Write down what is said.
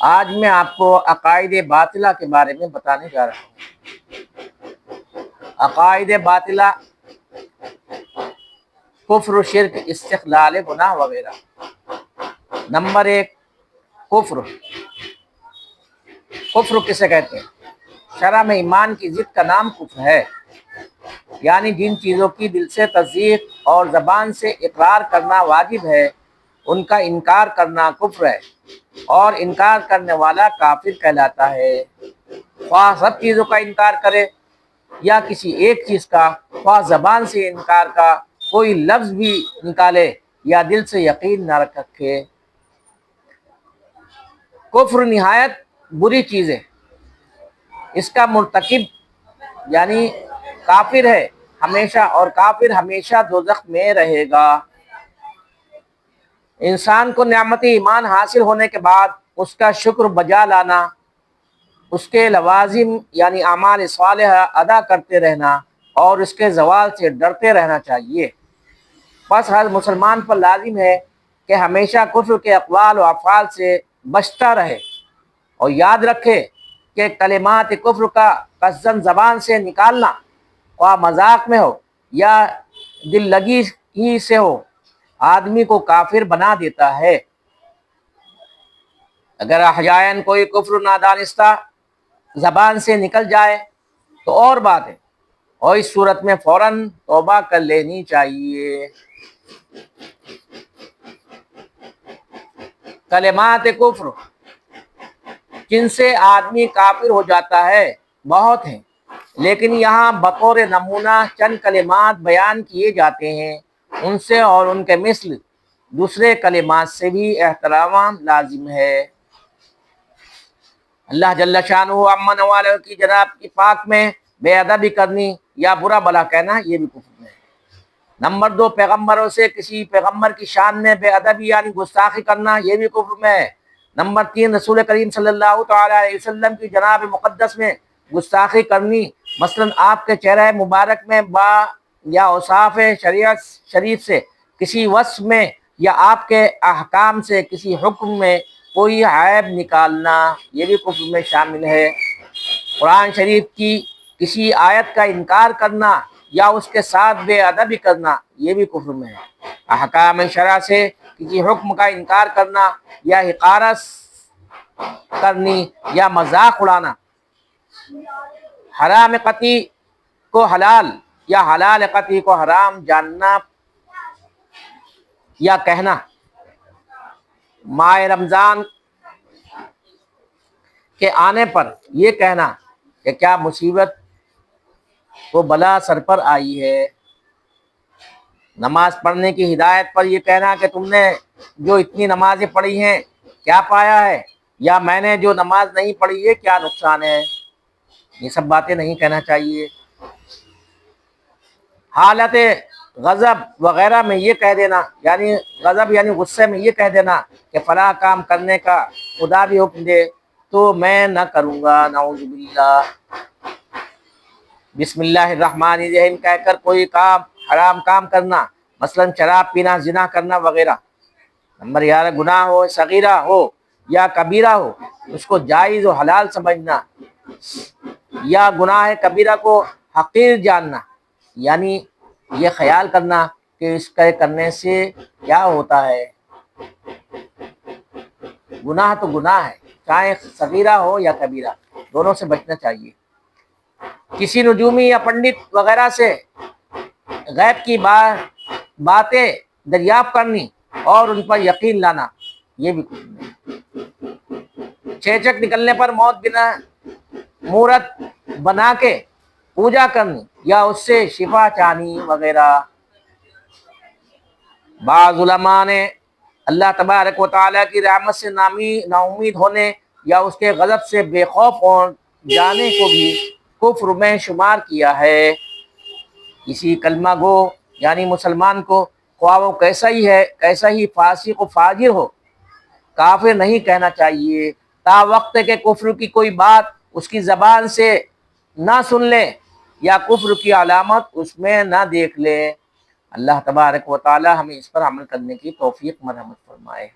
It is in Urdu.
آج میں آپ کو عقائد باطلہ کے بارے میں بتانے جا رہا ہوں۔ عقائد باطلہ، کفر و شرک، استقلال گناہ وغیرہ۔ نمبر 1، کفر۔ کفر کسے کہتے ہیں؟ شرع میں ایمان کی ضد کا نام کفر ہے، یعنی جن چیزوں کی دل سے تصدیق اور زبان سے اقرار کرنا واجب ہے ان کا انکار کرنا کفر ہے، اور انکار کرنے والا کافر کہلاتا ہے۔ خواہ سب چیزوں کا انکار کرے یا کسی ایک چیز کا، خواہ زبان سے انکار کا کوئی لفظ بھی نکالے یا دل سے یقین نہ رکھے۔ کفر نہایت بری چیز ہے، اس کا مرتکب یعنی کافر ہے ہمیشہ، اور کافر ہمیشہ دوزخ میں رہے گا۔ انسان کو نعمت ایمان حاصل ہونے کے بعد اس کا شکر بجا لانا، اس کے لوازم یعنی اعمال صالحہ ادا کرتے رہنا اور اس کے زوال سے ڈرتے رہنا چاہیے۔ بس ہر مسلمان پر لازم ہے کہ ہمیشہ کفر کے اقوال و افعال سے بچتا رہے اور یاد رکھے کہ کلمات کفر کا قصداً زبان سے نکالنا، خواہ مذاق میں ہو یا دل لگی ہی سے ہو، آدمی کو کافر بنا دیتا ہے۔ اگر احیاً کوئی کفر نادانستہ زبان سے نکل جائے تو اور بات ہے، اور اس صورت میں فوراً توبہ کر لینی چاہیے۔ کلمات کفر جن سے آدمی کافر ہو جاتا ہے بہت ہیں، لیکن یہاں بطور نمونہ چند کلمات بیان کیے جاتے ہیں۔ ان سے اور ان کے مثل دوسرے کلمات سے بھی احترام لازم ہے۔ اللہ جل شانہ عما نوالہ کی جناب کی پاک میں بے ادبی کرنی یا برا بلا کہنا، یہ بھی کفر ہے۔ نمبر 2، پیغمبروں سے کسی پیغمبر کی شان میں بے ادبی یعنی گستاخی کرنا، یہ بھی کفر میں ہے۔ نمبر 3، رسول کریم صلی اللہ تعالی علیہ وسلم کی جناب مقدس میں گستاخی کرنی، مثلا آپ کے چہرہ مبارک میں با یا اوصاف شریعت شریف سے کسی وصف میں یا آپ کے احکام سے کسی حکم میں کوئی عیب نکالنا، یہ بھی کفر میں شامل ہے۔ قرآن شریف کی کسی آیت کا انکار کرنا یا اس کے ساتھ بے ادبی کرنا، یہ بھی کفر میں ہے۔ احکام شرع سے کسی حکم کا انکار کرنا یا حقارت کرنی یا مذاق اڑانا، حرام قطعی کو حلال یا حلال قطعی کو حرام جاننا یا کہنا، ماہ رمضان کے آنے پر یہ کہنا کہ کیا مصیبت و بلا سر پر آئی ہے، نماز پڑھنے کی ہدایت پر یہ کہنا کہ تم نے جو اتنی نمازیں پڑھی ہیں کیا پایا ہے، یا میں نے جو نماز نہیں پڑھی ہے کیا نقصان ہے، یہ سب باتیں نہیں کہنا چاہیے۔ حالت غضب وغیرہ میں یہ کہہ دینا، یعنی غضب یعنی غصے میں یہ کہہ دینا کہ فلاں کام کرنے کا خدا بھی حکم دے تو میں نہ کروں گا، نعوذ باللہ۔ بسم اللہ الرحمن الرحیم کہہ کر کوئی کام حرام کام کرنا، مثلا شراب پینا، زنا کرنا وغیرہ۔ نمبر 11، گناہ ہو صغیرہ ہو یا کبیرہ ہو اس کو جائز و حلال سمجھنا، یا گناہ کبیرہ کو حقیر جاننا، یعنی یہ خیال کرنا کہ اس کے کرنے سے کیا ہوتا ہے۔ گناہ تو گناہ ہے، چاہے صغیرہ ہو یا کبیرہ، دونوں سے بچنا چاہیے۔ کسی نجومی یا پنڈت وغیرہ سے غیب کی باتیں دریافت کرنی اور ان پر یقین لانا، یہ بھی کچھ نہیں۔ چیچک نکلنے پر موت بنا مورت بنا کے پوجا کرنی یا اس سے شفا چاہنی وغیرہ۔ بعض علماء نے اللہ تبارک و تعالیٰ کی رحمت سے نا امید ہونے یا اس کے غضب سے بے خوف ہو جانے کو بھی کفر میں شمار کیا ہے۔ کسی کلمہ گو یعنی مسلمان کو خواہ وہ کیسا ہی فاسق و فاجر ہو، کافر نہیں کہنا چاہیے تا وقت کہ کفر کی کوئی بات اس کی زبان سے نہ سن لے یا کفر کی علامت اس میں نہ دیکھ لے۔ اللہ تبارک و تعالی ہمیں اس پر عمل کرنے کی توفیق مرحمت فرمائے۔